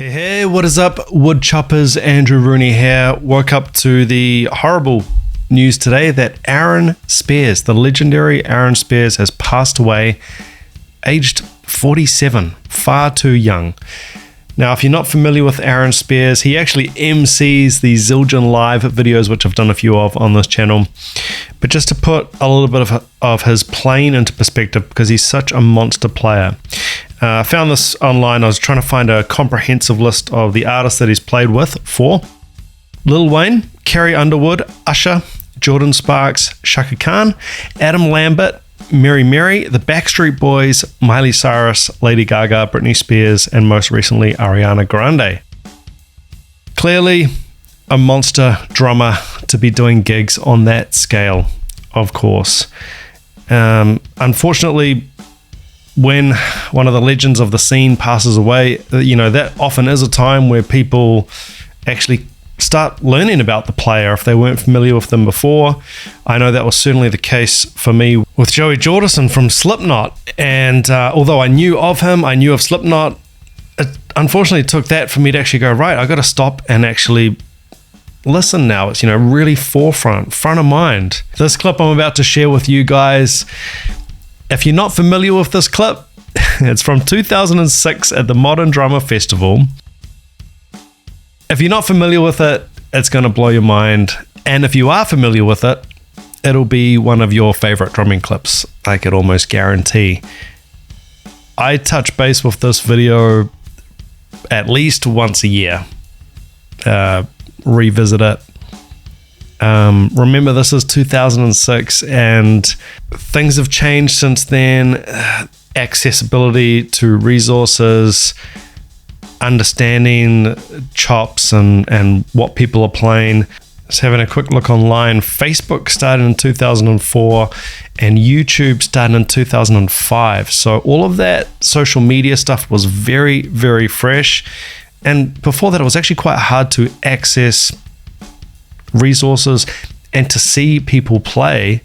Hey, what is up, woodchoppers? Andrew Rooney here. Woke up to the horrible news today that Aaron Spears, the legendary Aaron Spears, has passed away, aged 47, far too young. Now, if you're not familiar with Aaron Spears, he actually MCs the Zildjian Live videos, which I've done a few of on this channel. But just to put a little bit of his playing into perspective, because he's such a monster player. I found this online. I was trying to find a comprehensive list of the artists that he's played with for Lil Wayne, Carrie Underwood, Usher, Jordan Sparks, Shaka Khan, Adam Lambert, Mary Mary, the Backstreet Boys, Miley Cyrus, Lady Gaga, Britney Spears, and most recently Ariana Grande. Clearly a monster drummer to be doing gigs on that scale, of course. Unfortunately, when one of the legends of the scene passes away, that often is a time where people actually start learning about the player if they weren't familiar with them before. I know that was certainly the case for me with Joey Jordison from Slipknot, and although I knew of him, I knew of Slipknot, it unfortunately took that for me to actually go, right, I got to stop and actually listen now. It's really front of mind. This clip I'm about to share with you guys, if you're not familiar with this clip, it's from 2006 at the Modern Drummer Festival. If you're not familiar with it, it's going to blow your mind. And if you are familiar with it, it'll be one of your favorite drumming clips, I could almost guarantee. I touch base with this video at least once a year. Revisit it. Remember, this is 2006 and things have changed since then. Accessibility to resources, understanding chops and what people are playing. Just having a quick look online. Facebook started in 2004 and YouTube started in 2005. So all of that social media stuff was very, very fresh. And before that, it was actually quite hard to access resources and to see people play,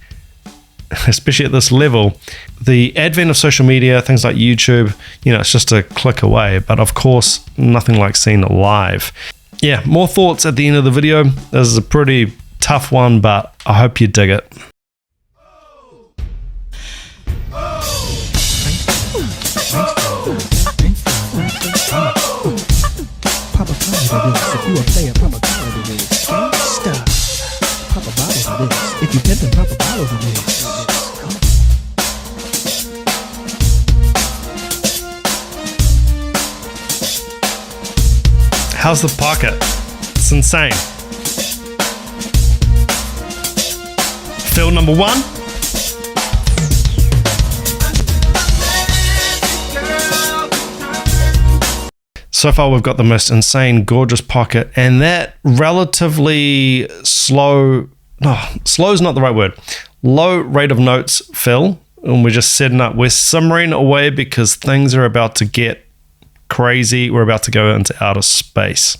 especially at this level. The advent of social media, things like YouTube, it's just a click away, but of course nothing like seeing it live. Yeah, more thoughts at the end of the video. This is a pretty tough one, but I hope you dig it. If you a player, pop a collar to this. Gangsta. Pop a bottle to this. If you pimpin', pop a bottle to this. How's the pocket? It's insane. Fill number one. So far, we've got the most insane, gorgeous pocket, and that relatively slow, slow's not the right word, low rate of notes fill, and we're just setting up. We're simmering away because things are about to get crazy. We're about to go into outer space.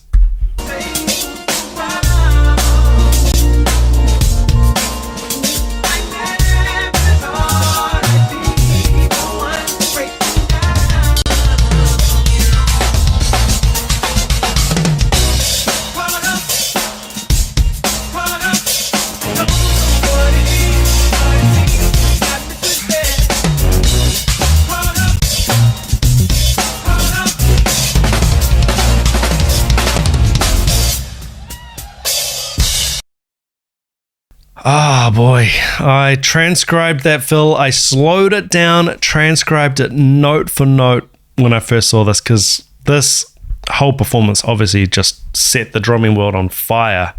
Oh boy, I transcribed that fill. I slowed it down, transcribed it note for note when I first saw this, because this whole performance obviously just set the drumming world on fire.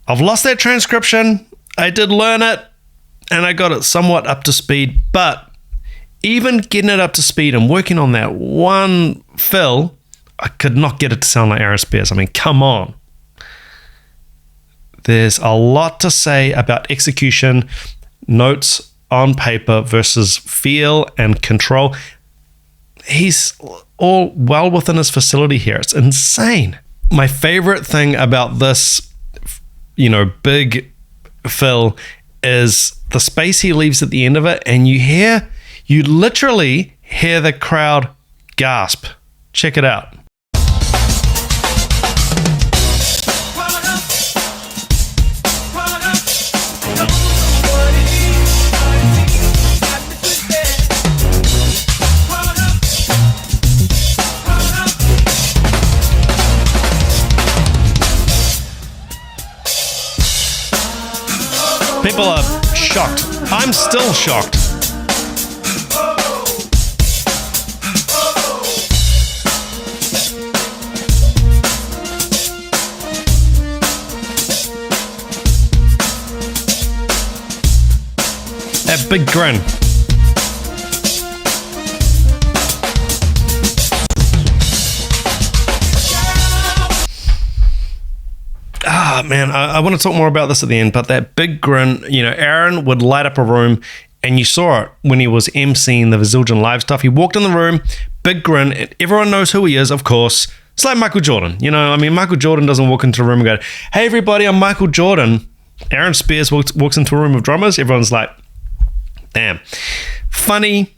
I've lost that transcription. I did learn it and I got it somewhat up to speed, but even getting it up to speed and working on that one fill, I could not get it to sound like Aaron Spears. I mean, come on. There's a lot to say about execution, notes on paper versus feel and control. He's all well within his facility here. It's insane. My favorite thing about this, big fill is the space he leaves at the end of it, and you literally hear the crowd gasp. Check it out. People are shocked. I'm still shocked. That big grin. Man, I want to talk more about this at the end, but that big grin, you know, Aaron would light up a room, and you saw it when he was emceeing the Zildjian Live stuff. He walked in the room, big grin, and everyone knows who he is, of course. It's like Michael Jordan, you know, I mean, Michael Jordan doesn't walk into a room and go, hey everybody, I'm Michael Jordan. Aaron Spears walks into a room of drummers, everyone's like, damn. Funny,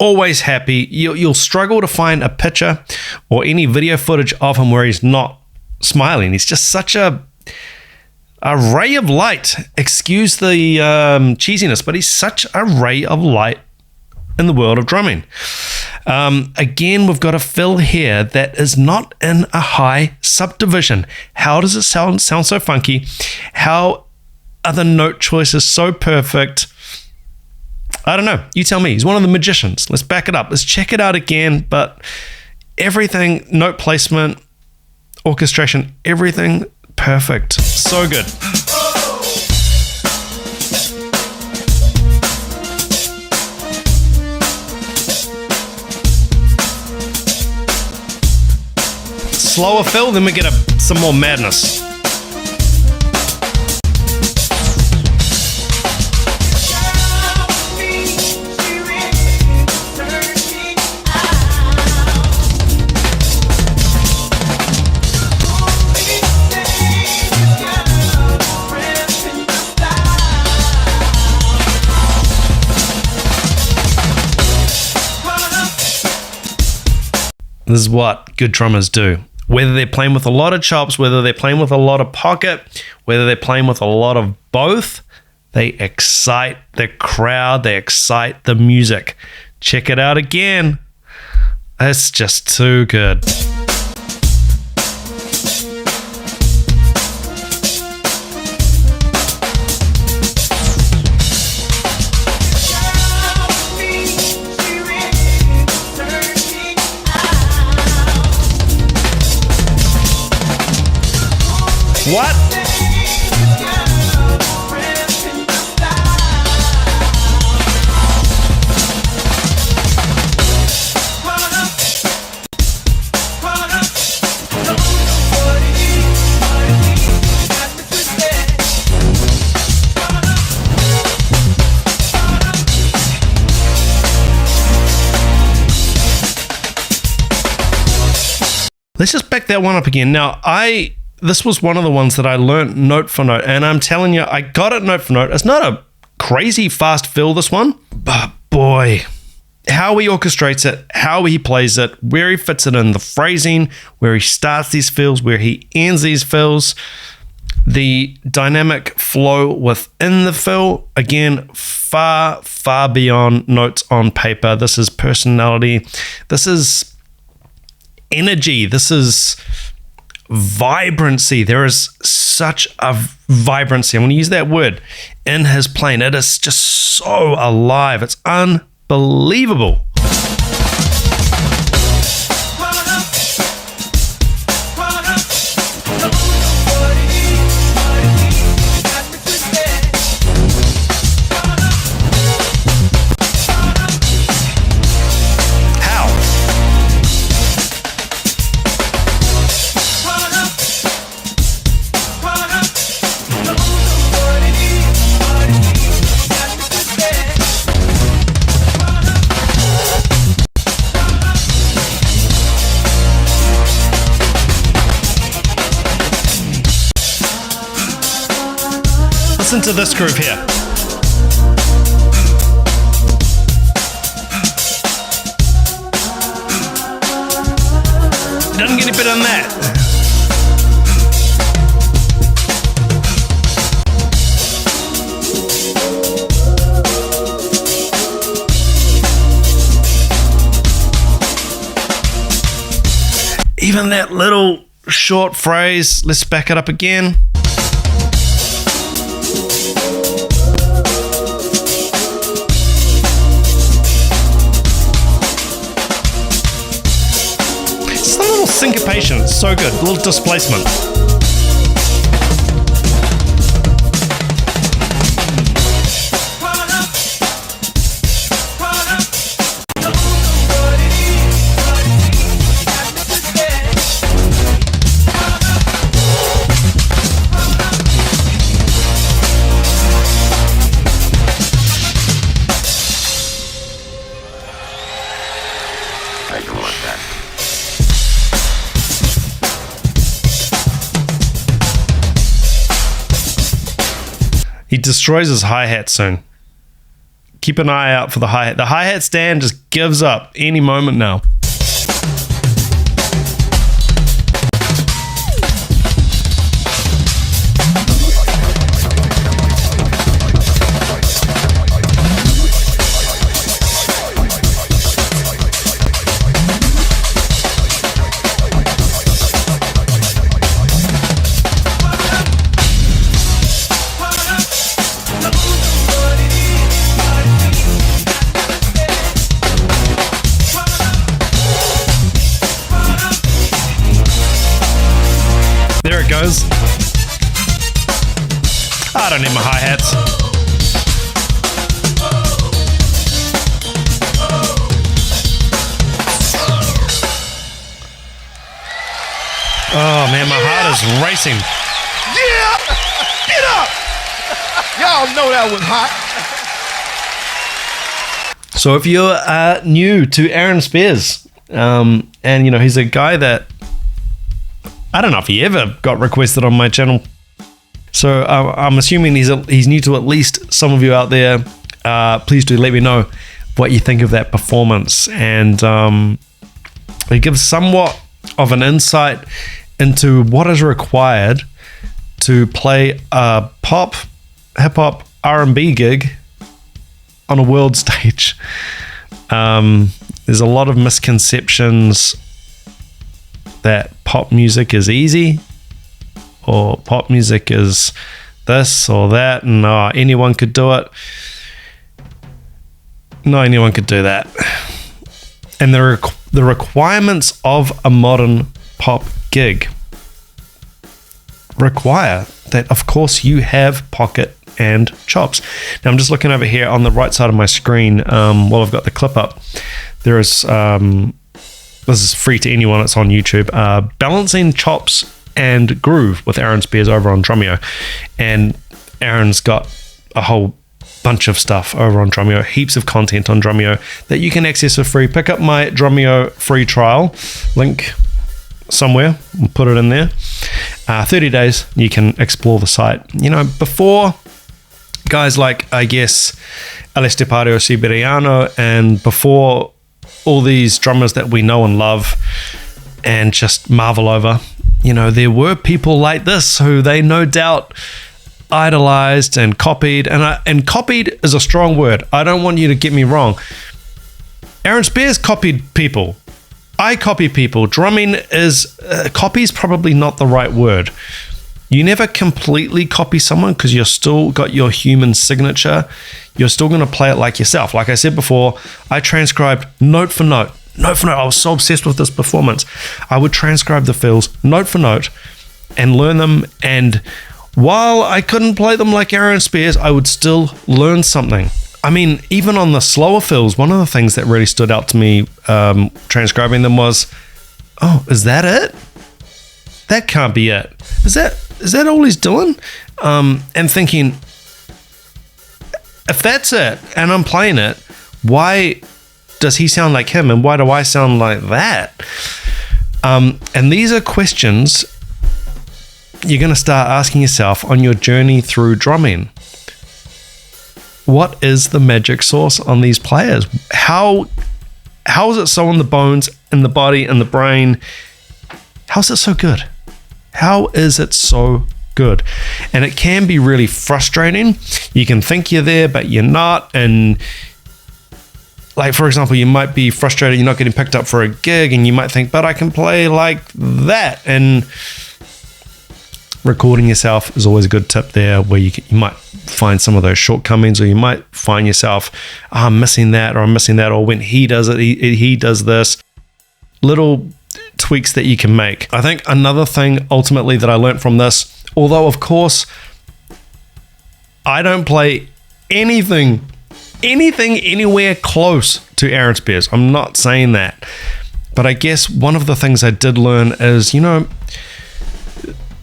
always happy. You'll struggle to find a picture or any video footage of him where he's not smiling. He's just such a ray of light. Excuse the cheesiness, but he's such a ray of light in the world of drumming. Again, we've got a fill here that is not in a high subdivision. How does it sound so funky? How are the note choices so perfect? I don't know. You tell me. He's one of the magicians. Let's back it up. Let's check it out again. But everything, note placement, orchestration, everything perfect. So good. Slower fill, then we get some more madness. This is what good drummers do. Whether they're playing with a lot of chops, whether they're playing with a lot of pocket, whether they're playing with a lot of both, they excite the crowd, they excite the music. Check it out again. It's just too good. What? Let's just back that one up again. Now, this was one of the ones that I learned note for note, and I'm telling you, I got it note for note. It's not a crazy fast fill, this one, but boy, how he orchestrates it, how he plays it, where he fits it in, the phrasing, where he starts these fills, where he ends these fills, the dynamic flow within the fill, again, far, far beyond notes on paper. This is personality. This is energy. This is vibrancy. There is such a vibrancy. I'm going to use that word in his playing. It is just so alive. It's unbelievable. Listen to this groove here. It doesn't get any better than that. Even that little short phrase, let's back it up again. little syncopation, it's so good. A little displacement. He destroys his hi-hat soon. Keep an eye out for the hi-hat. The hi-hat stand just gives up any moment now. There it goes. I don't need my hi-hats. Oh man, my heart is racing. Yeah! Get up! Y'all know that was hot. So if you're new to Aaron Spears, and you know, he's a guy that I don't know if he ever got requested on my channel. So I'm assuming he's new to at least some of you out there. Please do let me know what you think of that performance. And it gives somewhat of an insight into what is required to play a pop, hip-hop, R&B gig on a world stage. There's a lot of misconceptions that pop music is easy, or pop music is this or that, and anyone could do it. No, anyone could do that. And the requirements of a modern pop gig require that, of course, you have pocket and chops. Now, I'm just looking over here on the right side of my screen while I've got the clip up. There is... this is free to anyone. It's on YouTube. Balancing Chops and Groove with Aaron Spears over on DRUMEO. And Aaron's got a whole bunch of stuff over on DRUMEO. Heaps of content on DRUMEO that you can access for free. Pick up my DRUMEO free trial. Link somewhere. We'll put it in there. 30 days. You can explore the site. You know, before guys like, I guess, Estepario Siberiano, and before all these drummers that we know and love and just marvel over, you know, there were people like this who they no doubt idolized and copied, and copied is a strong word. I don't want you to get me wrong. Aaron Spears copied people. I copy people. Drumming is copy's probably not the right word. You never completely copy someone because you're still got your human signature. You're still going to play it like yourself. Like I said before, I transcribed note for note. Note for note. I was so obsessed with this performance. I would transcribe the fills note for note and learn them. And while I couldn't play them like Aaron Spears, I would still learn something. I mean, even on the slower fills, one of the things that really stood out to me transcribing them was, oh, is that it? That can't be it. Is that all he's doing? And thinking, if that's it and I'm playing it, why does he sound like him and why do I sound like that? And these are questions you're going to start asking yourself on your journey through drumming. What is the magic sauce on these players? How is it so in the bones, in the body, in the brain? How is it so good? How is it so good? And it can be really frustrating. You can think you're there, but you're not. And like, for example, you might be frustrated you're not getting picked up for a gig, and you might think, but I can play like that. And recording yourself is always a good tip there, where you might find some of those shortcomings, or you might find yourself, oh, I'm missing that, or when he does it, he does this. Little tweaks that you can make. I think another thing ultimately that I learned from this, although of course I don't play anything anywhere close to Aaron Spears. I'm not saying that. But I guess one of the things I did learn is, you know,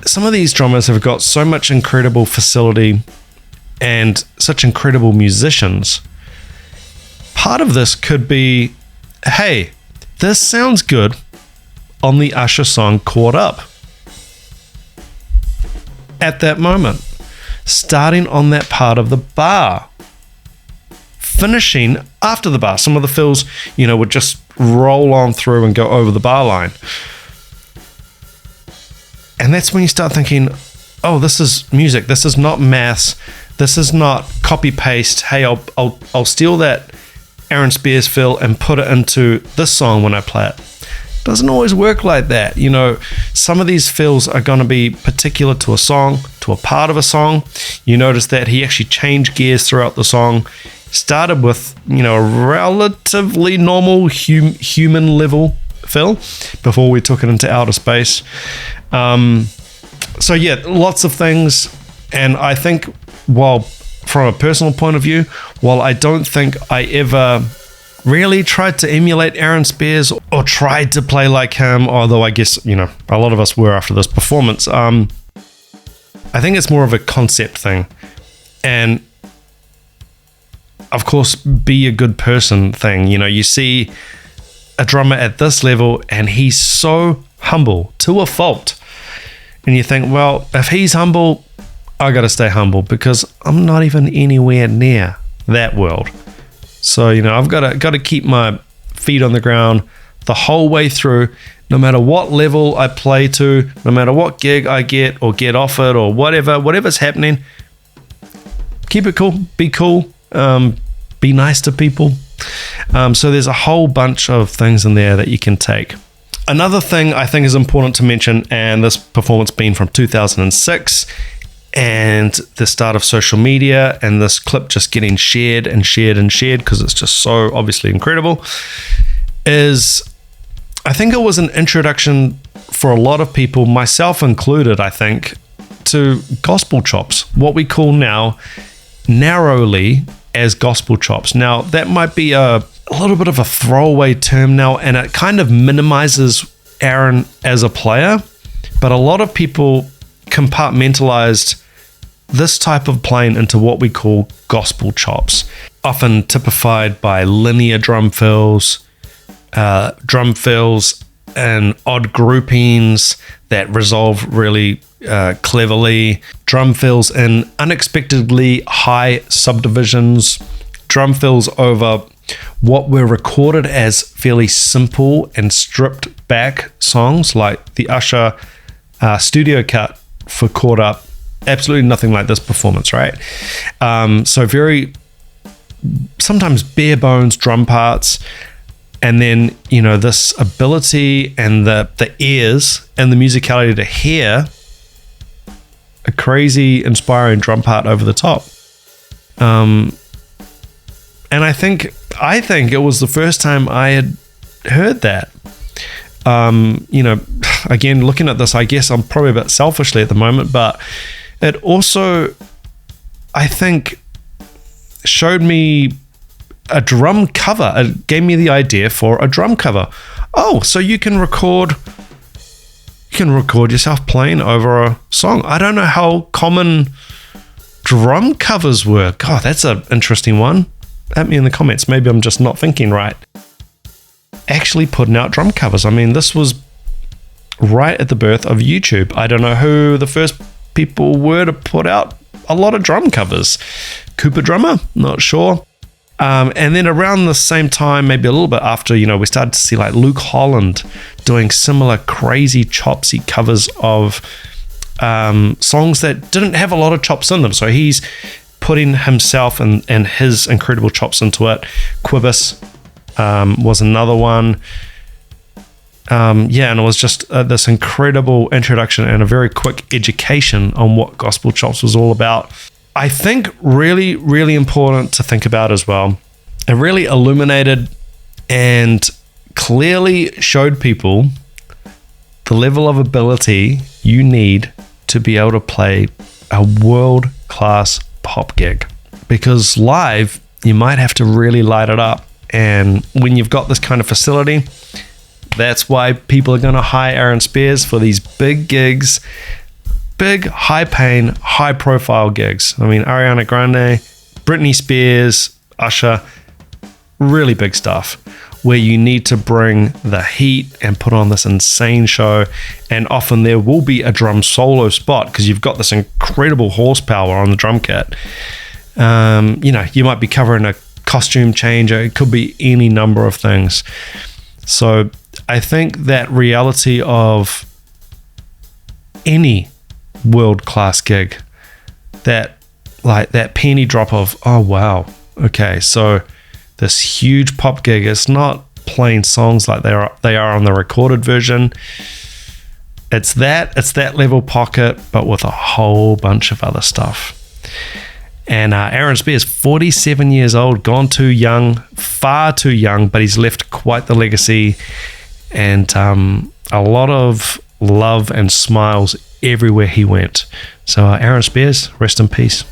some of these drummers have got so much incredible facility and such incredible musicians. Part of this could be, hey, this sounds good on the Usher song Caught Up. At that moment, starting on that part of the bar, finishing after the bar. Some of the fills, you know, would just roll on through and go over the bar line. And that's when you start thinking, oh, this is music. This is not maths. This is not copy paste. Hey, I'll steal that Aaron Spears fill and put it into this song when I play it. Doesn't always work like that. You know, some of these fills are going to be particular to a song, to a part of a song. You notice that he actually changed gears throughout the song. Started with, you know, a relatively normal human level fill before we took it into outer space. So yeah, lots of things. And I think, while from a personal point of view, while I don't think I ever really tried to emulate Aaron Spears or tried to play like him, although I guess, you know, a lot of us were after this performance, I think it's more of a concept thing. And of course, be a good person thing. You know, you see a drummer at this level and he's so humble to a fault. And you think, well, if he's humble, I got to stay humble because I'm not even anywhere near that world. So, you know, I've got to keep my feet on the ground the whole way through, no matter what level I play to, no matter what gig I get or get offered or whatever's happening. Keep it cool, be cool, be nice to people. So there's a whole bunch of things in there that you can take. Another thing I think is important to mention, and this performance being from 2006, and the start of social media, and this clip just getting shared and shared and shared because it's just so obviously incredible, is I think it was an introduction for a lot of people, myself included, I think, to gospel chops, what we call now narrowly as gospel chops. Now, that might be a little bit of a throwaway term now, and it kind of minimizes Aaron as a player, but a lot of people compartmentalized this type of playing into what we call gospel chops, often typified by linear drum fills and odd groupings that resolve really cleverly, drum fills in unexpectedly high subdivisions, drum fills over what were recorded as fairly simple and stripped back songs like the Usher studio cut for Caught Up. Absolutely nothing like this performance, right? So very, sometimes bare bones drum parts, and then, you know, this ability and the ears and the musicality to hear a crazy, inspiring drum part over the top. And I think it was the first time I had heard that. You know, again, looking at this, I guess I'm probably a bit selfishly at the moment, but it also, I think, showed me a drum cover. It gave me the idea for a drum cover. Oh, so you can record yourself playing over a song. I don't know how common drum covers were. God, that's an interesting one. At me in the comments. Maybe I'm just not thinking right. Actually putting out drum covers. I mean, this was right at the birth of YouTube. I don't know who the first people were to put out a lot of drum covers. Cooper Drummer? Not sure. And then around the same time, maybe a little bit after, you know, we started to see like Luke Holland doing similar crazy chopsy covers of songs that didn't have a lot of chops in them. So he's putting himself and his incredible chops into it. Quibus was another one. And it was just this incredible introduction and a very quick education on what gospel chops was all about. I think really, really important to think about as well. It really illuminated and clearly showed people the level of ability you need to be able to play a world-class pop gig. Because live, you might have to really light it up. And when you've got this kind of facility, that's why people are going to hire Aaron Spears for these big gigs, big, high-paying, high-profile gigs. I mean, Ariana Grande, Britney Spears, Usher, really big stuff, where you need to bring the heat and put on this insane show. And often there will be a drum solo spot because you've got this incredible horsepower on the drum kit. You might be covering a costume change, or it could be any number of things. So I think that reality of any world-class gig, that penny drop of, oh wow, okay, so this huge pop gig, it's not playing songs like they are on the recorded version. It's that level pocket, but with a whole bunch of other stuff. And Aaron Spears, 47 years old, gone too young, far too young, but he's left quite the legacy, and a lot of love and smiles everywhere he went. So Aaron Spears, rest in peace.